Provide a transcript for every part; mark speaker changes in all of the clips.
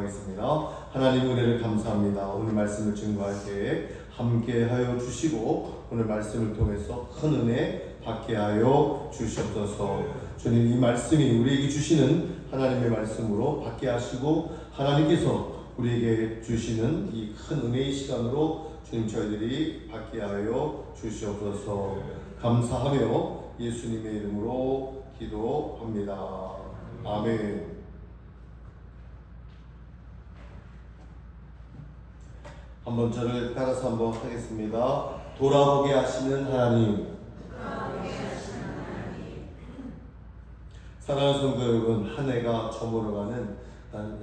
Speaker 1: 증거하겠습니다. 하나님 은혜를 감사합니다. 오늘 말씀을 증거할 때에 함께하여 주시고 오늘 말씀을 통해서 큰 은혜 받게 하여 주시옵소서. 주님, 이 말씀이 우리에게 주시는 하나님의 말씀으로 받게 하시고 하나님께서 우리에게 주시는 이 큰 은혜의 시간으로 주님 저희들이 받게 하여 주시옵소서. 감사하며 예수님의 이름으로 기도합니다. 아멘. 한번 저를 따라서 한번 하겠습니다. 돌아보게 하시는 하나님. 사랑하는 성도 여러분, 한 해가 저물어가는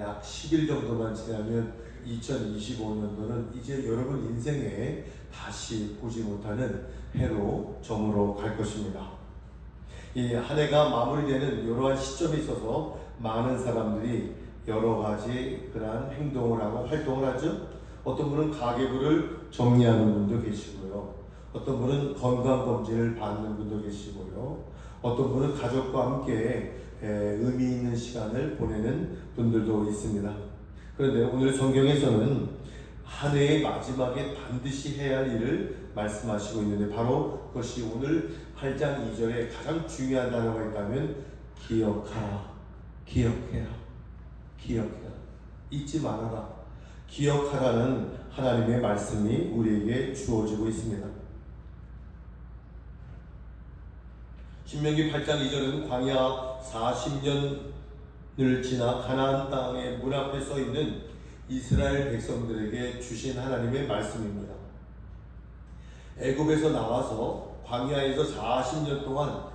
Speaker 1: 약 10일 정도만 지나면 2025년도는 이제 여러분 인생에 다시 보지 못하는 해로 저물어 갈 것입니다. 이 한 해가 마무리되는 이러한 시점에 있어서 많은 사람들이 여러 가지 그러한 행동을 하고 활동을 하죠. 어떤 분은 가계부를 정리하는 분도 계시고요. 어떤 분은 건강검진을 받는 분도 계시고요. 어떤 분은 가족과 함께 의미 있는 시간을 보내는 분들도 있습니다. 그런데 오늘 성경에서는 한 해의 마지막에 반드시 해야 할 일을 말씀하시고 있는데 바로 그것이 오늘 8장 2절에 가장 중요한 단어가 있다면 기억하라, 기억해라, 기억해라, 잊지 말아라, 기억하라는 하나님의 말씀이 우리에게 주어지고 있습니다. 신명기 8장 2절은 광야 40년을 지나 가나안 땅의 문 앞에 서 있는 이스라엘 백성들에게 주신 하나님의 말씀입니다. 애굽에서 나와서 광야에서 40년 동안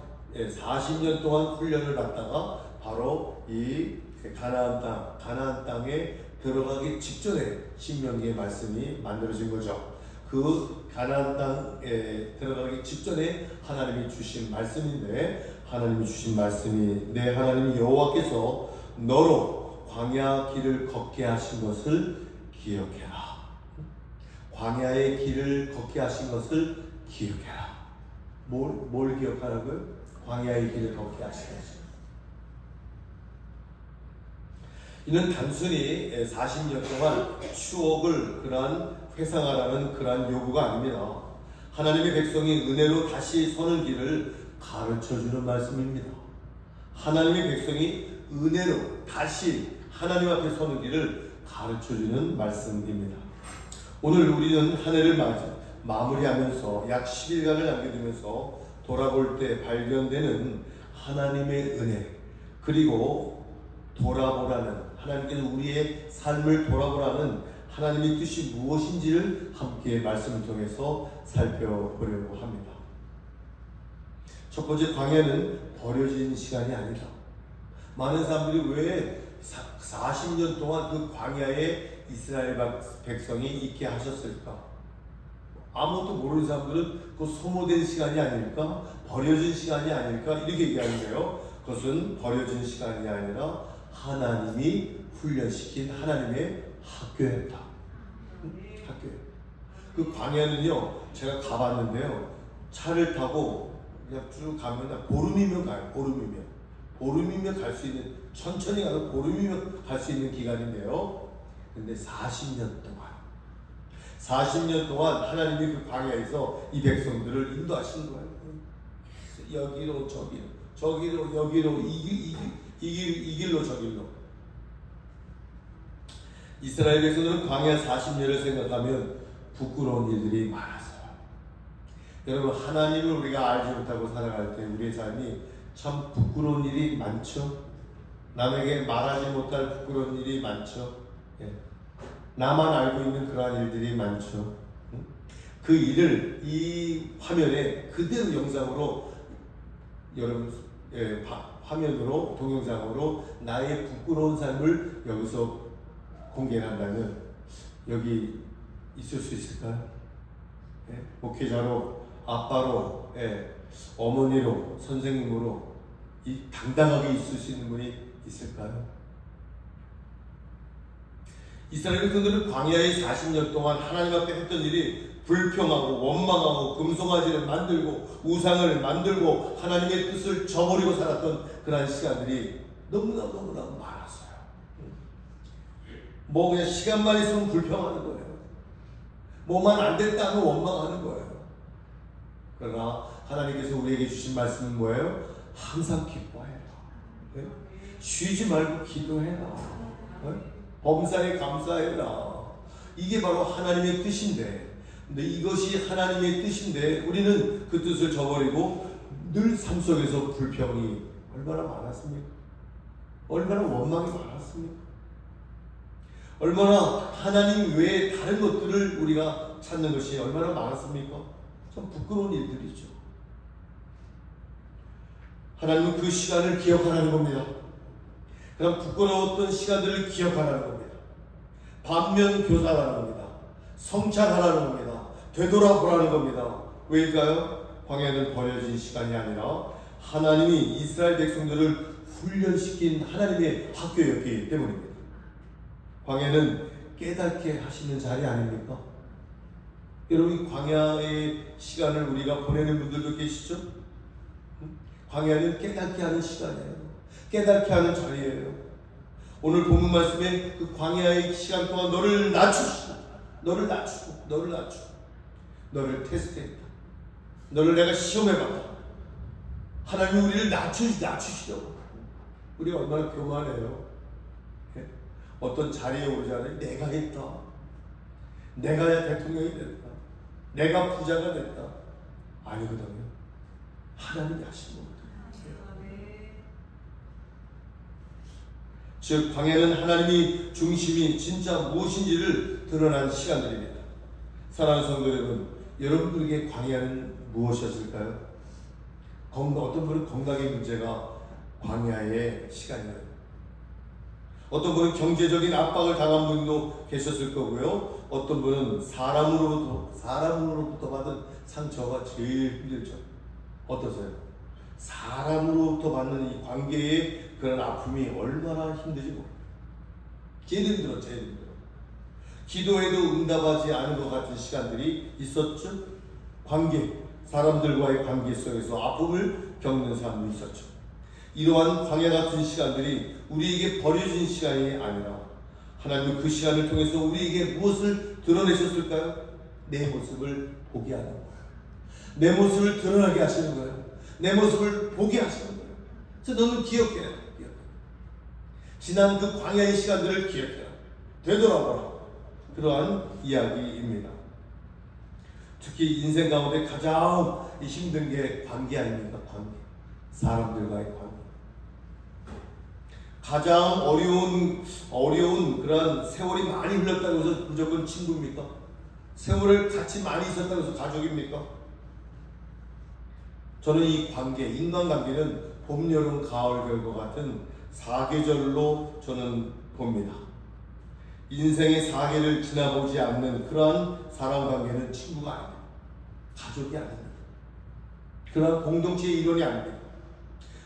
Speaker 1: 훈련을 받다가 바로 이 가나안 땅에 들어가기 직전에 신명기의 말씀이 만들어진 거죠. 그 가나안 땅에 들어가기 직전에 하나님이 주신 말씀인데, 하나님이 주신 말씀이 내 하나님 여호와께서 너로 광야 길을 걷게 하신 것을 기억해라. 광야의 길을 걷게 하신 것을 기억해라. 뭘 기억하라고요? 광야의 길을 걷게 하신 것을. 이는 단순히 40년 동안 추억을 그러한 회상하라는 그러한 요구가 아닙니다. 하나님의 백성이 은혜로 다시 서는 길을 가르쳐주는 말씀입니다. 하나님의 백성이 은혜로 다시 하나님 앞에 서는 길을 가르쳐주는 말씀입니다. 오늘 우리는 한 해를 마무리하면서 약 10일간을 남겨두면서 돌아볼 때 발견되는 하나님의 은혜, 그리고 돌아보라는, 하나님께서 우리의 삶을 돌아보라는 하나님의 뜻이 무엇인지를 함께 말씀을 통해서 살펴보려고 합니다. 첫 번째, 광야는 버려진 시간이 아니다. 많은 사람들이 왜 40년 동안 그 광야에 이스라엘 백성이 있게 하셨을까? 아무것도 모르는 사람들은 그 소모된 시간이 아닐까? 버려진 시간이 아닐까? 이렇게 얘기하는데요. 그것은 버려진 시간이 아니라 하나님이 훈련시킨 하나님의 학교였다. 학교예요. 그 광야는요, 제가 가봤는데요, 차를 타고 그냥 쭉 가면 보름이면 가요. 보름이면 갈 수 있는, 천천히 가서 보름이면 갈 수 있는 기간인데요. 근데 40년 동안 하나님이 그 광야에서 이 백성들을 인도하시는 거예요. 여기로 저기로 여기로 이 길로 저 길로. 이스라엘 백성들은 광야 40년을 생각하면 부끄러운 일들이 많았어요. 여러분, 하나님을 우리가 알지 못하고 살아갈 때 우리의 삶이 참 부끄러운 일이 많죠. 남에게 말하지 못할 부끄러운 일이 많죠. 나만 알고 있는 그러한 일들이 많죠. 그 일을 이 화면에 그대로 영상으로, 여러분 화면으로 동영상으로 나의 부끄러운 삶을 여기서 공개한다면 여기 있을 수 있을까요? 목회자로, 아빠로, 어머니로, 선생님으로 당당하게 있을 수 있는 분이 있을까요? 이스라엘 백성들은 광야에 40년 동안 하나님 앞에 했던 일이 불평하고 원망하고 금송아지를 만들고 우상을 만들고 하나님의 뜻을 저버리고 살았던 그러한 시간들이 너무나 많았어요. 뭐 그냥 시간만 있으면 불평하는 거예요. 뭐만 안 됐다면 원망하는 거예요. 그러나 하나님께서 우리에게 주신 말씀은 뭐예요? 항상 기뻐해라. 네? 쉬지 말고 기도해라. 네? 범사에 감사해라. 이게 바로 하나님의 뜻인데, 근데 이것이 하나님의 뜻인데 우리는 그 뜻을 저버리고 늘 삶 속에서 불평이 얼마나 많았습니까? 얼마나 원망이 많았습니까? 얼마나 하나님 외에 다른 것들을 우리가 찾는 것이 얼마나 많았습니까? 참 부끄러운 일들이죠. 하나님은 그 시간을 기억하라는 겁니다. 그럼 부끄러웠던 시간들을 기억하라는 겁니다. 반면 교사라는 겁니다. 성찰하라는 겁니다. 되돌아보라는 겁니다. 왜일까요? 광야는 버려진 시간이 아니라 하나님이 이스라엘 백성들을 훈련시킨 하나님의 학교였기 때문입니다. 광야는 깨닫게 하시는 자리 아닙니까? 여러분, 광야의 시간을 우리가 보내는 분들도 계시죠? 광야는 깨닫게 하는 시간이에요. 깨닫게 하는 자리예요. 오늘 본문 말씀에 그 광야의 시간 동안 너를 낮추시고, 너를 테스트했다. 너를 내가 시험해봤다. 하나님이 우리를 낮추시려고. 우리가 얼마나 교만해요. 어떤 자리에 오르잖아요. 내가 했다. 내가 대통령이 됐다. 내가 부자가 됐다. 아니거든요. 하나님이 하신 거거든요. 즉 광야는 하나님이 중심이 진짜 무엇인지를 드러난 시간들입니다. 사랑하는 성도 여러분, 여러분들에게 광야는 무엇이었을까요? 어떤 분은 건강의 문제가 광야의 시간이에요. 어떤 분은 경제적인 압박을 당한 분도 계셨을 거고요. 어떤 분은 사람으로부터 받은 상처가 제일 힘들죠. 어떠세요? 사람으로부터 받는 이 관계의 그런 아픔이 얼마나 힘든지 모르겠어요. 제일 힘들어. 기도해도 응답하지 않은 것 같은 시간들이 있었죠. 사람들과의 관계 속에서 아픔을 겪는 사람도 있었죠. 이러한 광야 같은 시간들이 우리에게 버려진 시간이 아니라 하나님은 그 시간을 통해서 우리에게 무엇을 드러내셨을까요? 내 모습을 보게 하는 거예요. 내 모습을 드러나게 하시는 거예요. 내 모습을 보게 하시는 거예요. 그래서 너는 기억해라. 지난 그 광야의 시간들을 기억해라. 되돌아보라. 그러한 이야기입니다. 특히 인생 가운데 가장 힘든 게 관계 아닙니까? 관계. 사람들과의 관계. 가장 어려운 그런 세월이 많이 흘렀다고 해서 무조건 친구입니까? 세월을 같이 많이 있었다고 해서 가족입니까? 저는 이 관계, 인간관계는 봄, 여름, 가을, 겨울과 같은 사계절로 저는 봅니다. 인생의 사계를 지나보지 않는 그러한 사람관계는 친구가 아닙니다. 가족이 아닙니다. 그러한 공동체의 일원이 아닙니다.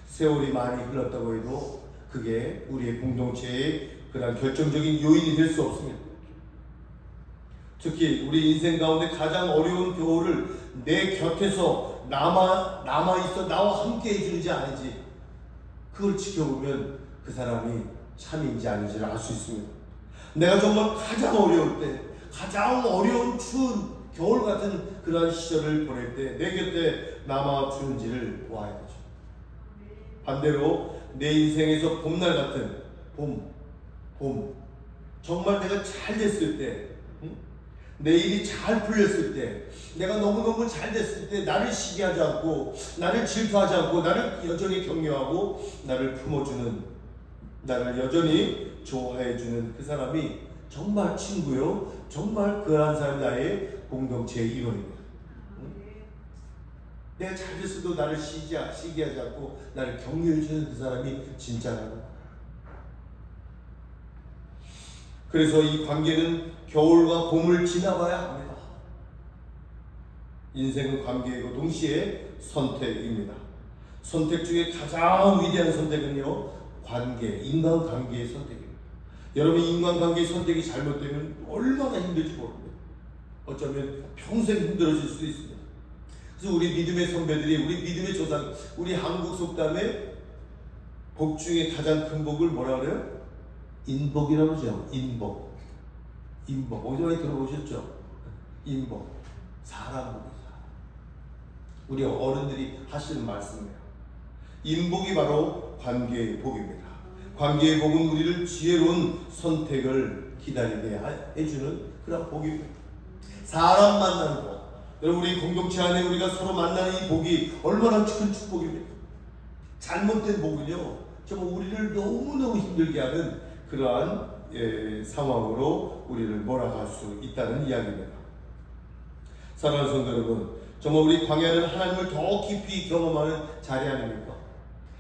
Speaker 1: 세월이 많이 흘렀다고 해도 그게 우리의 공동체의 그런 결정적인 요인이 될 수 없습니다. 특히 우리 인생 가운데 가장 어려운 겨울을 내 곁에서 남아있어 나와 함께 해주는지 아닌지 그걸 지켜보면 그 사람이 참인지 아닌지를 알 수 있습니다. 내가 정말 가장 어려울 때, 가장 어려운 추운 겨울 같은 그런 시절을 보낼 때 내 곁에 남아주는지를 보아야죠. 반대로 내 인생에서 봄날 같은 봄 정말 내가 잘 됐을 때, 내 일이 잘 풀렸을 때, 내가 너무너무 잘 됐을 때 나를 시기하지 않고 나를 질투하지 않고 나를 여전히 격려하고 나를 품어주는, 나를 여전히 좋아해주는 그 사람이 정말 친구요, 정말 그러한 사람이 나의 공동체의 일원입니다. 내가 잘 됐어도 나를 시기하지 않고 나를 격려해주는 그 사람이 진짜라고. 그래서 이 관계는 겨울과 봄을 지나봐야 합니다. 인생은 관계이고 동시에 선택입니다. 선택 중에 가장 위대한 선택은요, 인간관계의 선택입니다. 여러분, 인간관계의 선택이 잘못되면 얼마나 힘들지 모릅니다. 어쩌면 평생 힘들어질 수도 있습니다. 그래서 우리 믿음의 선배들이, 우리 믿음의 조상, 우리 한국 속담에 복 중에 가장 큰 복을 뭐라 그래요? 인복이라고 하죠. 인복. 인복. 어디서 많이 들어보셨죠? 인복. 사람 복이다. 우리 어른들이 하시는 말씀이에요. 인복이 바로 관계의 복입니다. 관계의 복은 우리를 지혜로운 선택을 기다리게 해주는 그런 복입니다. 사람 만나는 복. 여러분, 우리 공동체 안에 우리가 서로 만나는 이 복이 얼마나 큰 축복입니까? 잘못된 복은요, 정말 우리를 너무너무 힘들게 하는 그러한 상황으로 우리를 몰아갈 수 있다는 이야기입니다. 사랑하는 성도 여러분, 정말 우리 광야는 하나님을 더 깊이 경험하는 자리 아닙니까?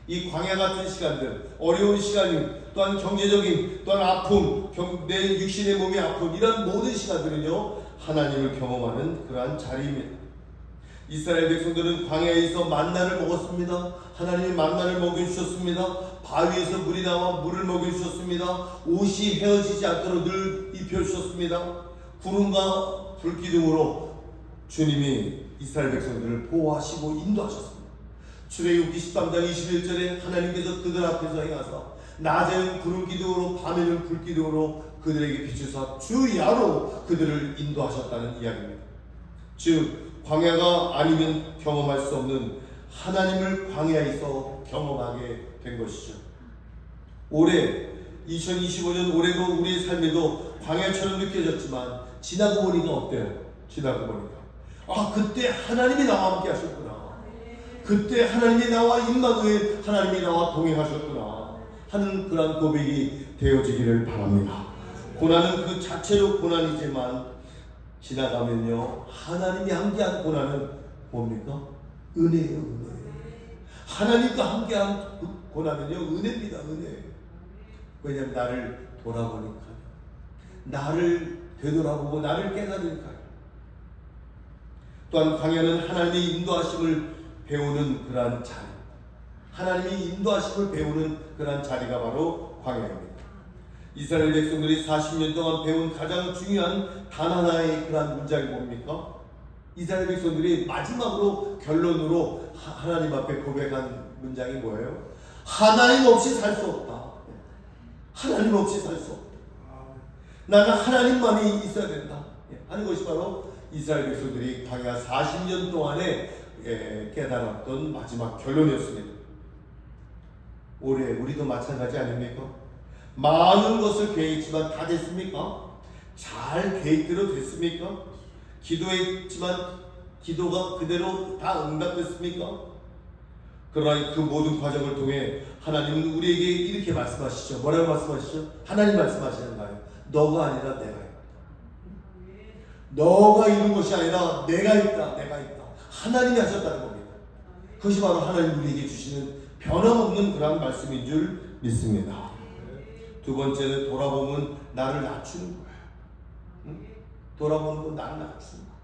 Speaker 1: 이 광야 같은 시간들, 어려운 시간이, 또한 경제적인, 또한 아픔, 내 육신의 몸의 아픔, 이런 모든 시간들은요, 하나님을 경험하는 그러한 자리입니다. 이스라엘 백성들은 광야에서 만나를 먹었습니다. 하나님이 만나를 먹여주셨습니다. 바위에서 물이 나와 물을 먹여주셨습니다. 옷이 헤어지지 않도록 늘 입혀주셨습니다. 구름과 불기둥으로 주님이 이스라엘 백성들을 보호하시고 인도하셨습니다. 출애굽기 13장 21절에 하나님께서 그들 앞에서 행하사 낮에는 구름기둥으로 밤에는 불기둥으로 그들에게 비추사 주야로 그들을 인도하셨다는 이야기입니다. 즉 광야가 아니면 경험할 수 없는 하나님을 광야에서 경험하게 된 것이죠. 올해 2025년 올해도 우리의 삶에도 광야처럼 느껴졌지만 지나고 보니까 어때요? 지나고 보니까 그때 하나님이 나와 함께 하셨구나. 그때 하나님이 나와 임마누엘, 하나님이 나와 동행하셨구나 하는 그런 고백이 되어지기를 바랍니다. 고난은 그 자체로 고난이지만 지나가면요, 하나님이 함께한 고난은 뭡니까? 은혜예요, 은혜. 하나님과 함께한 고난은요, 은혜입니다, 은혜. 왜냐하면 나를 돌아보니까, 나를 되돌아보고 나를 깨달으니까. 또한 광야는 하나님의 인도하심을 배우는 그러한 자리, 하나님이 인도하심을 배우는 그러한 자리가 바로 광야입니다. 이스라엘 백성들이 40년 동안 배운 가장 중요한 단 하나의 그러한 문장이 뭡니까? 이스라엘 백성들이 마지막으로 결론으로 하나님 앞에 고백한 문장이 뭐예요? 하나님 없이 살 수 없다. 하나님 없이 살 수 없다. 나는 하나님만이 있어야 된다 하는 것이 바로 이스라엘 백성들이 광야 40년 동안에 깨달았던 마지막 결론이었습니다. 올해 우리도 마찬가지 아닙니까? 많은 것을 계획했지만 다 됐습니까? 잘 계획대로 됐습니까? 기도했지만 기도가 그대로 다 응답됐습니까? 그러나 그 모든 과정을 통해 하나님은 우리에게 이렇게 말씀하시죠. 뭐라고 말씀하시죠? 하나님 말씀하시는가요? 너가 아니라 내가 있다. 너가 이룬 것이 아니라 내가 있다. 내가 있다. 하나님이 하셨다는 겁니다. 그것이 바로 하나님 우리에게 주시는 변함없는 그런 말씀인 줄 믿습니다. 두 번째는 돌아보면 나를 낮추는 거예요. 응? 돌아보는 건 나를 낮추는 거예요.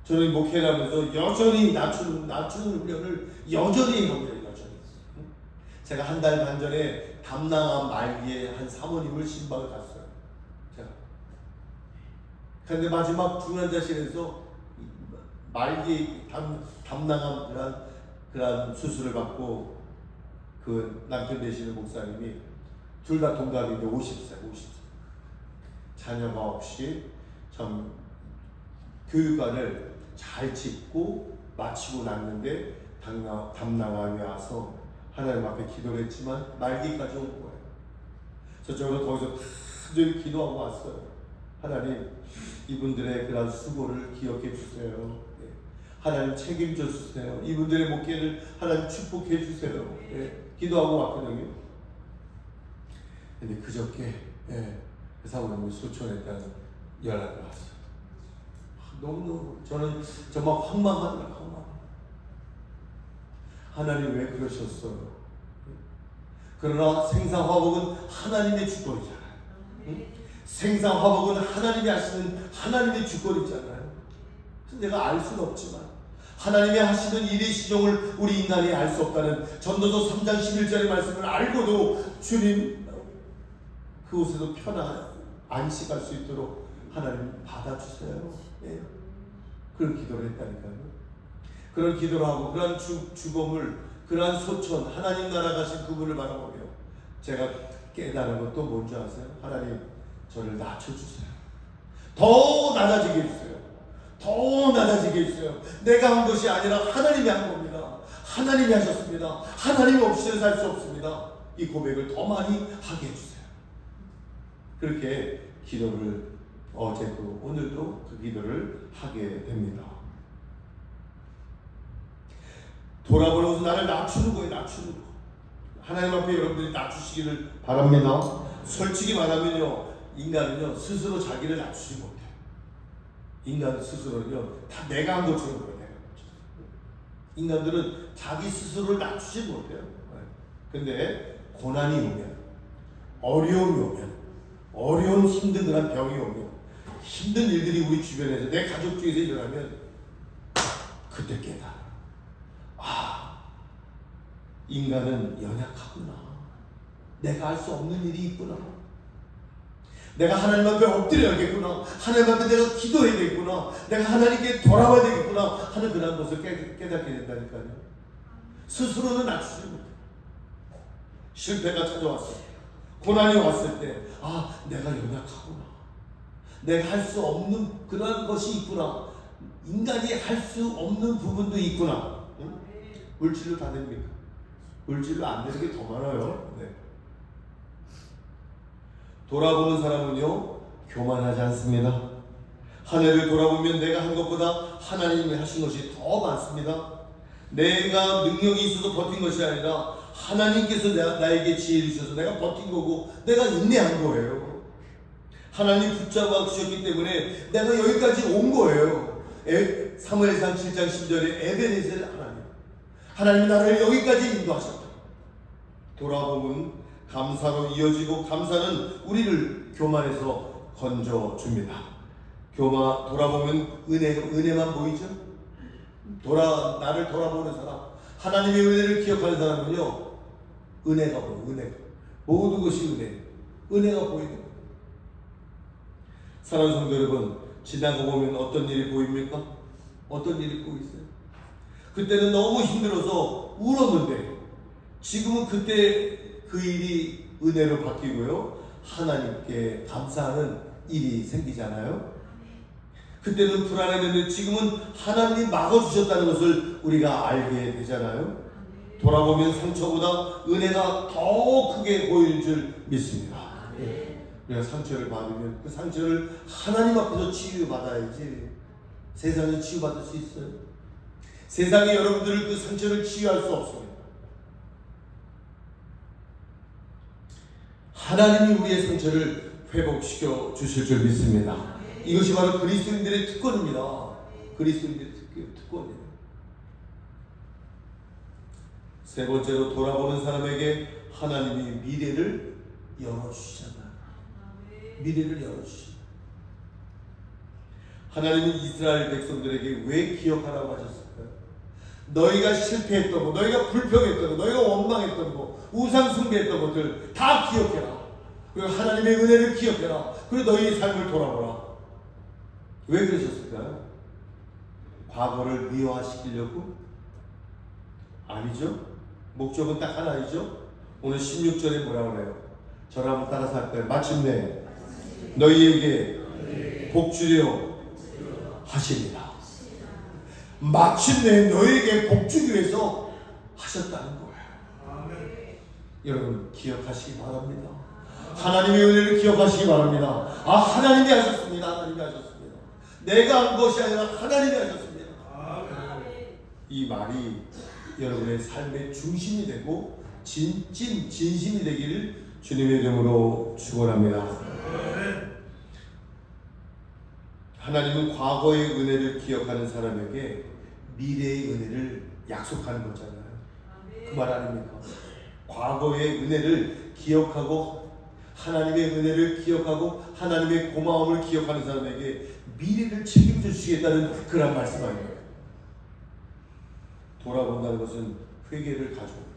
Speaker 1: 저는 목회를 하면서 여전히 낮추는 훈련을 여전히 합니다. 여전히. 응? 제가 한 달 반 전에 담낭암 말기에 한 사모님을 신방을 갔어요. 제가. 그런데 마지막 중환자실에서 말기 담낭암 그런 수술을 받고 그 남편 되시는 목사님이 둘 다 동갑인데 50세. 자녀가 없이 참 교육관을 잘 짓고 마치고 났는데 담낭암이 와서 하나님 앞에 기도를 했지만 말기까지 온 거예요. 그래서 저는 거기서 간절히 기도하고 왔어요. 하나님, 이분들의 그런 수고를 기억해 주세요. 하나님 책임져 주세요. 이분들의 목회를 하나님 축복해 주세요. 기도하고 왔거든요. 근데 그저께 그 사모님이 소천했다는 연락이 왔어요. 너무너무 저는 정말 황망하더라고요. 하나님 왜 그러셨어요? 그러나 생사화복은 하나님의 주권이잖아요. 생사화복은 하나님이 하시는 하나님의 주권이잖아요. 내가 알 수는 없지만 하나님이 하시는 일의 시종을 우리 인간이 알 수 없다는 전도서 3장 11절의 말씀을 알고도 주님 그곳에서 편안 안식할 수 있도록 하나님 받아주세요. 그런 기도를 했다니까요. 그런 기도를 하고 그런 죽음을 그런 소천 하나님 나라 가신 그분을 바라보며 제가 깨달은 것도 뭔지 아세요? 하나님 저를 낮춰주세요. 더 낮아지게 해주세요. 더 낮아지게 해주세요. 내가 한 것이 아니라 하나님이 한 겁니다. 하나님이 하셨습니다. 하나님이 없이는 살 수 없습니다. 이 고백을 더 많이 하게 해주세요. 그렇게 기도를 어제도 오늘도 그 기도를 하게 됩니다. 돌아보는 것은 나를 낮추는 거예요. 낮추는 거. 하나님 앞에 여러분들이 낮추시기를 바랍니다. 솔직히 말하면요, 인간은요 스스로 자기를 낮추지 못해요. 인간 스스로는요 다 내가 한 것처럼 그래요. 인간들은 자기 스스로를 낮추지 못해요. 근데 고난이 오면, 어려움이 오면, 어려운 힘든 그런 병이 오면, 힘든 일들이 우리 주변에서 내 가족 중에서 일어나면 그때 깨달아. 아, 인간은 연약하구나. 내가 할 수 없는 일이 있구나. 내가 하나님 앞에 엎드려야겠구나. 하나님 앞에 내가 기도해야겠구나. 내가 하나님께 돌아와야 되겠구나 하는 그런 것을 깨닫게 된다니까요. 스스로는 낮추지 못해. 실패가 찾아왔을 때, 고난이 왔을 때, 아, 내가 연약하구나. 내가 할 수 없는 그런 것이 있구나. 인간이 할 수 없는 부분도 있구나. 응? 물질로 다 됩니까? 물질로 안 되는 게 더 많아요. 네. 돌아보는 사람은요 교만하지 않습니다. 한 해를 돌아보면 내가 한 것보다 하나님이 하신 것이 더 많습니다. 내가 능력이 있어서 버틴 것이 아니라 하나님께서 나에게 지혜를 주셔서 내가 버틴 거고 내가 인내한 거예요. 하나님 붙잡아 주셨기 때문에 내가 여기까지 온 거예요. 사무엘상 7장 10절에 에베네셀 하나님이 나를 여기까지 인도하셨다. 돌아보면 감사로 이어지고 감사는 우리를 교만에서 건져줍니다. 돌아보면 은혜만 보이죠? 나를 돌아보는 사람, 하나님의 은혜를 기억하는 사람은요 은혜가 보여요. 은혜가 모든 것이 은혜가 보이는 거예요. 사랑하는 성도 여러분, 지나고 보면 어떤 일이 보입니까? 어떤 일이 보이세요? 그때는 너무 힘들어서 울었는데 지금은 그때 그 일이 은혜로 바뀌고요 하나님께 감사하는 일이 생기잖아요. 그때는 불안했는데 지금은 하나님이 막아주셨다는 것을 우리가 알게 되잖아요. 돌아보면 상처보다 은혜가 더 크게 보이는 줄 믿습니다. 우리가 상처를 받으면 그 상처를 하나님 앞에서 치유받아야지 세상에 치유받을 수 있어요. 세상에 여러분들을 그 상처를 치유할 수 없습니다. 하나님이 우리의 상처를 회복시켜 주실 줄 믿습니다. 이것이 바로 그리스도인들의 특권입니다. 그리스도인들의 특권이에요. 세 번째로 돌아보는 사람에게 하나님이 미래를 열어주시잖아요. 미래를 열어주시죠. 하나님은 이스라엘 백성들에게 왜 기억하라고 하셨을까요? 너희가 실패했던 거, 너희가 불평했던 거, 너희가 원망했던 거, 우상 숭배했던 것들 다 기억해라. 그리고 하나님의 은혜를 기억해라. 그리고 너희의 삶을 돌아보라. 왜 그러셨을까요? 과거를 미화시키려고? 아니죠. 목적은 딱 하나이죠. 오늘 16절에 뭐라고 그래요? 저를 한번 따라서 할까요? 마침내 너희에게 복주려 하십니다. 마침내 너희에게 복주기 위해서 하셨다는 거예요. 여러분 기억하시기 바랍니다. 하나님의 은혜를 기억하시기 바랍니다. 아, 하나님이 하셨습니다. 하나님이 하셨습니다. 내가 한 것이 아니라 하나님이 하셨습니다. 이 말이 여러분의 삶의 중심이 되고 진심이 되기를 주님의 이름으로 축원합니다. 하나님은 과거의 은혜를 기억하는 사람에게 미래의 은혜를 약속하는 거잖아요. 그 말 아닙니까? 과거의 은혜를 기억하고 하나님의 은혜를 기억하고 하나님의 고마움을 기억하는 사람에게 미래를 책임져 주시겠다는 그런 말씀 아닙니까? 돌아본다는 것은 회개를 가져옵니다.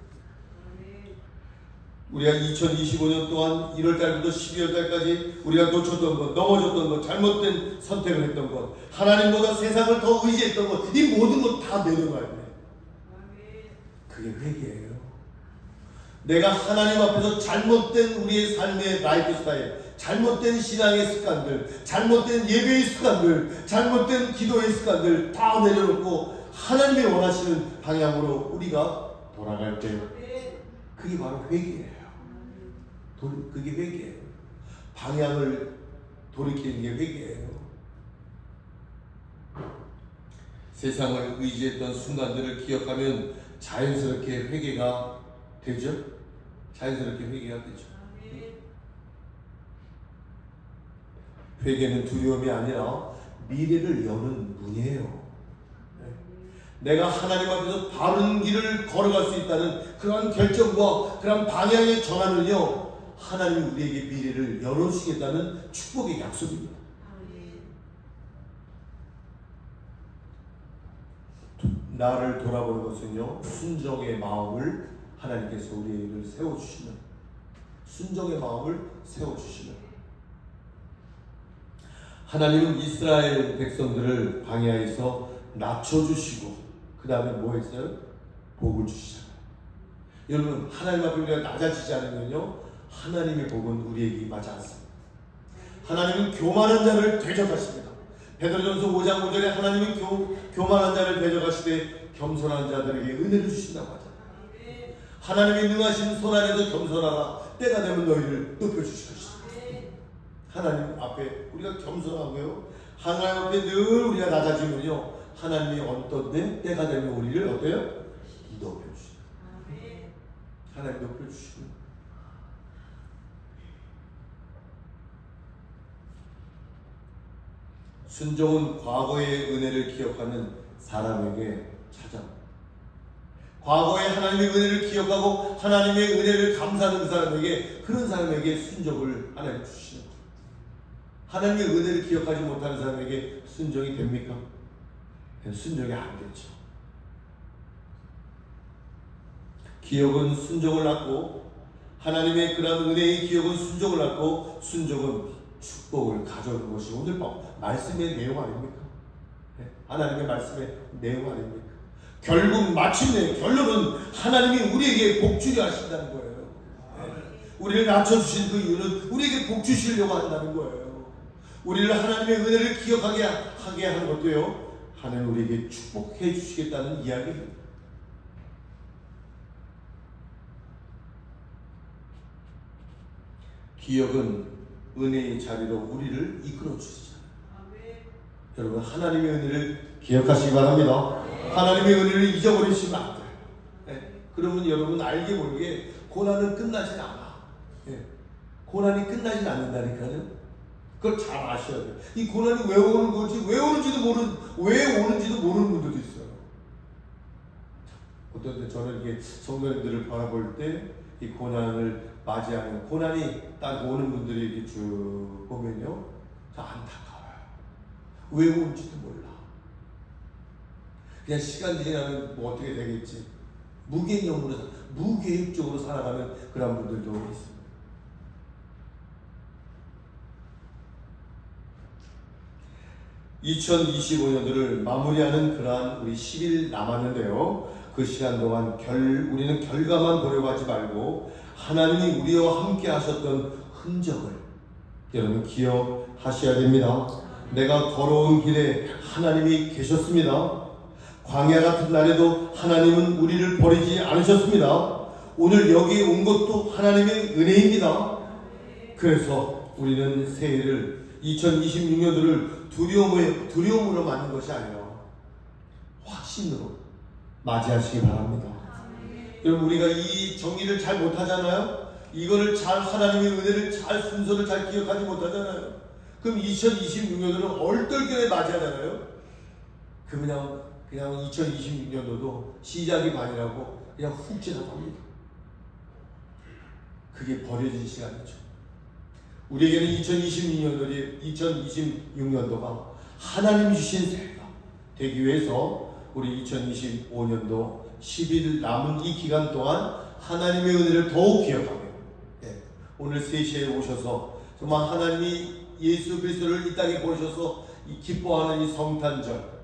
Speaker 1: 우리가 2025년 동안 1월달부터 12월달까지 우리가 놓쳤던 것, 넘어졌던 것, 잘못된 선택을 했던 것, 하나님보다 세상을 더 의지했던 것, 이 모든 것 다 내려놔야 돼. 그게 회개예요. 내가 하나님 앞에서 잘못된 우리의 삶의 라이프 스타일, 잘못된 신앙의 습관들, 잘못된 예배의 습관들, 잘못된 기도의 습관들 다 내려놓고 하나님이 원하시는 방향으로 우리가 돌아갈 때 그게 바로 회개예요. 그게 회개예요. 방향을 돌이키는 게 회개예요. 세상을 의지했던 순간들을 기억하면 자연스럽게 회개가 되죠? 자연스럽게 회개가 되죠. 회개는 두려움이 아니라 미래를 여는 문이에요. 내가 하나님 앞에서 바른 길을 걸어갈 수 있다는 그러한 결정과 그러한 방향의 전환은요, 하나님이 우리에게 미래를 열어주시겠다는 축복의 약속입니다. 나를 돌아보는 것은요, 순종의 마음을 하나님께서 우리를 세워주시는, 순종의 마음을 세워주시는. 하나님은 이스라엘 백성들을 광야에서 낮춰주시고 그 다음에 뭐 했어요? 복을 주시잖아요. 여러분, 하나님 앞에 우리가 낮아지지 않으면요, 하나님의 복은 우리에게 임하지 않습니다. 하나님은 교만한 자를 대적하십니다. 베드로전서 5장 5절에 하나님은 교만한 자를 대적하시되 겸손한 자들에게 은혜를 주신다고 하잖아요. 하나님의 능하신 손 안에서 겸손하라. 때가 되면 너희를 높여주실 것이다. 하나님 앞에 우리가 겸손하고요, 하나님 앞에 늘 우리가 낮아지면요, 하나님이 어떤 때가 되면 우리를 어때요? 높여주시다. 하나님 높여주시고. 순종은 과거의 은혜를 기억하는 사람에게 찾아옵니다. 과거에 하나님의 은혜를 기억하고 하나님의 은혜를 감사하는 그 사람에게, 그런 사람에게 순종을 하나님 주시는 거예요. 하나님의 은혜를 기억하지 못하는 사람에게 순종이 됩니까? 순종이 안 되죠. 기억은 순종을 낳고, 하나님의 그런 은혜의 기억은 순종을 낳고, 순종은 축복을 가져오는 것이 오늘 말씀의 내용 아닙니까? 하나님의 말씀의 내용 아닙니까? 결국 마침내 결론은 하나님이 우리에게 복 주려 하신다는 거예요. 우리를 낮춰주신 그 이유는 우리에게 복 주시려고 한다는 거예요. 우리를 하나님의 은혜를 기억하게 하게 하는 것도요, 하나님 우리에게 축복해 주시겠다는 이야기입니다. 기억은 은혜의 자리로 우리를 이끌어 주시죠. 여러분, 하나님의 은혜를 기억하시기 바랍니다. 하나님의 은혜를 잊어버리시면 안 돼요. 그러면 여러분 알게 모르게 고난은 끝나지 않아. 고난이 끝나지 않는다니까요. 그걸 잘 아셔야 돼요. 이 고난이 왜 오는 건지, 왜 오는지도 모르는 분들도 있어요. 어떤 때 저는 이게 성도님들을 바라볼 때 이 고난을 맞이하는, 고난이 딱 오는 분들이 이렇게 쭉 보면요, 저 안타까워요. 왜 오는지도 몰라. 그냥 시간 지나면 뭐 어떻게 되겠지. 무계획적으로 살아가는 그런 분들도 있습니다. (2025년도를) 마무리하는 그러한 우리 10일 남았는데요, 그 시간 동안 우리는 결과만 보려고 하지 말고 하나님이 우리와 함께 하셨던 흔적을 여러분 기억하셔야 됩니다. 내가 걸어온 길에 하나님이 계셨습니다. 광야 같은 날에도 하나님은 우리를 버리지 않으셨습니다. 오늘 여기 온 것도 하나님의 은혜입니다. 그래서 우리는 새해를 2026년도를 두려움으로 맞는 것이 아니라 확신으로 맞이하시기 바랍니다. 여러분, 우리가 이 정리를 잘 못하잖아요. 이거를 잘, 하나님의 은혜를 잘, 순서를 잘 기억하지 못하잖아요. 그럼 2026년도는 얼떨결에 맞이하잖아요. 그냥 2026년도도 시작이 반이라고 그냥 훅 지나갑니다. 그게 버려진 시간이죠. 우리에게는 2026년도가 하나님이 주신 새해가 되기 위해서 우리 2025년도 10일 남은 이 기간 동안 하나님의 은혜를 더욱 기억하며, 오늘 3시에 오셔서 정말 하나님이 예수 그리스도를 이 땅에 보내셔서 기뻐하는 이 성탄절,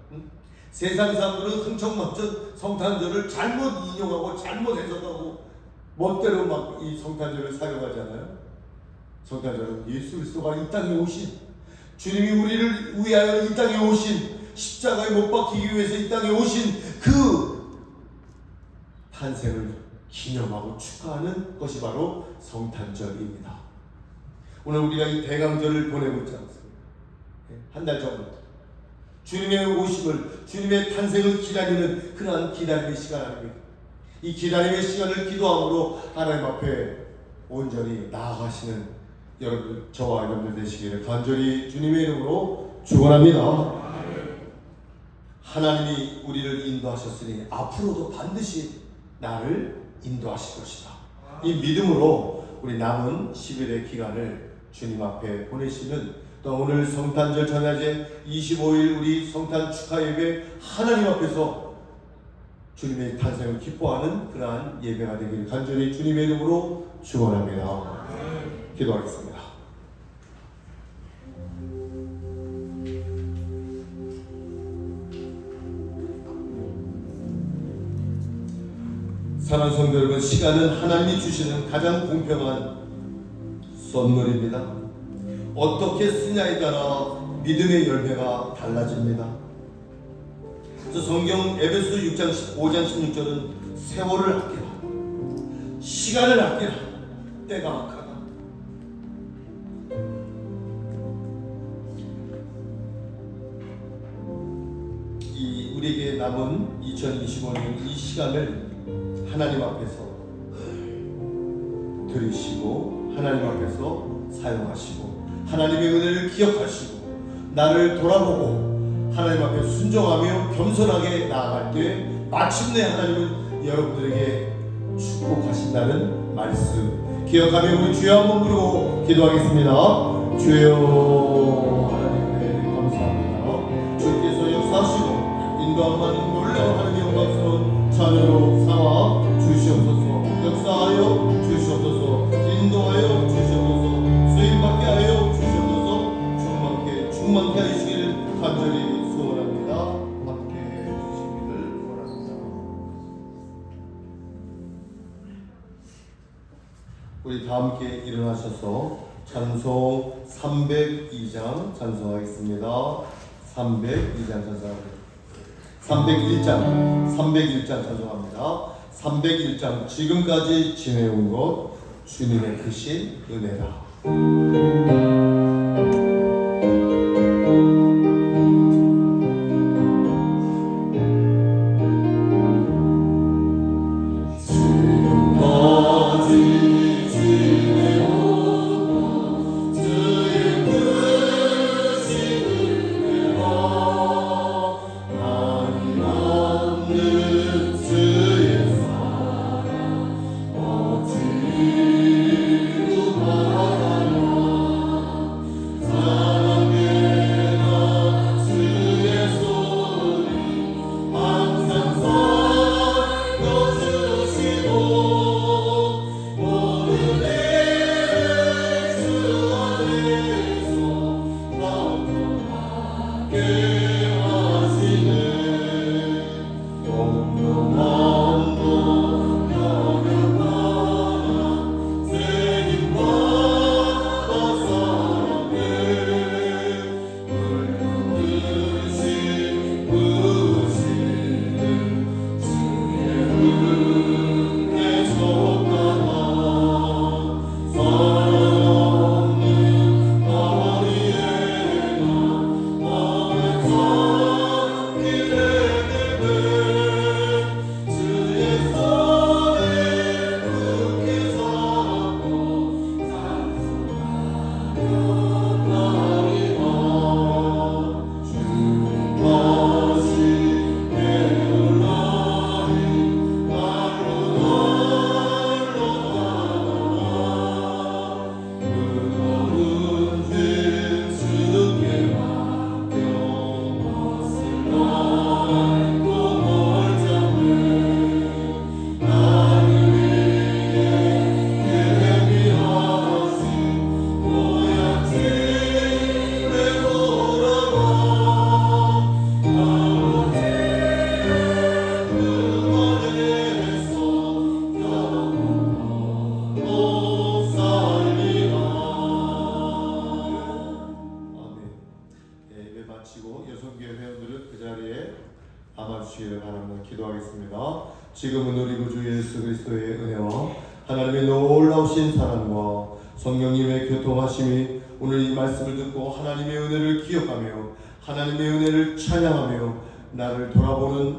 Speaker 1: 세상 사람들은 흥청망청 성탄절을 잘못 인용하고 잘못 해석하고 멋대로 막 이 성탄절을 사용하잖아요. 성탄절은 예수 그리스도가 이 땅에 오신, 주님이 우리를 위하여 이 땅에 오신, 십자가에 못 박히기 위해서 이 땅에 오신 그 탄생을 기념하고 축하하는 것이 바로 성탄절입니다. 오늘 우리가 이 대강절을 보내고 있지 않습니까? 한 달 전부터 주님의 오심을, 주님의 탄생을 기다리는 그러한 기다림의 시간 아닙니까? 이 기다림의 시간을 기도함으로 하나님 앞에 온전히 나아가시는 여러분, 저와 여러분들 되시기를 간절히 주님의 이름으로 축원합니다. 하나님이 우리를 인도하셨으니 앞으로도 반드시 나를 인도하실 것이다. 이 믿음으로 우리 남은 10일의 기간을 주님 앞에 보내시는, 또 오늘 성탄절 전야제 25일 우리 성탄 축하 예배 하나님 앞에서 주님의 탄생을 기뻐하는 그러한 예배가 되기를 간절히 주님의 이름으로 축원합니다. 기도하겠습니다. 사랑하는 성도 여러분, 시간은 하나님이 주시는 가장 공평한 선물입니다. 어떻게 쓰냐에 따라 믿음의 열매가 달라집니다. 그래서 성경 에베소 6장 5장 16절은 세월을 아끼라, 시간을 아끼라, 때가 악하다. 이 우리에게 남은 2025년 이 시간을 하나님 앞에서 들으시고 하나님 앞에서 사용하시고 하나님의 은혜를 기억하시고 나를 돌아보고 하나님 앞에 순종하며 겸손하게 나아갈 때 마침내 하나님은 여러분들에게 축복하신다는 말씀 기억하며 우리 주여 한번 부르고 기도하겠습니다. 주여 하나님 감사합니다. 주께서 역사하시고 인도함하는 놀라운 하나님의 영광스러운 자녀로 삼아 주시옵소서. 역사하여 주시옵소서. 인도하여 주시옵소서. 수임받게 하여 주시옵소서. 충만케 하시기를 간절히 소원합니다. 함께 해주시기를 원합니다. 우리 다 함께 일어나셔서 찬송 302장 찬송하겠습니다. 302장 찬송하겠습니다. 301장 찬송합니다. 301장 지금까지 지내온 것 주님의 크신 은혜다. 마치고 여성교회 회원들은 그 자리에 남아주시기를 바랍니다. 기도하겠습니다. 지금은 우리 구주 예수 그리스도의 은혜와 하나님의 놀라우신 사랑과 성령님의 교통하심이 오늘 이 말씀을 듣고 하나님의 은혜를 기억하며 하나님의 은혜를 찬양하며 나를 돌아보는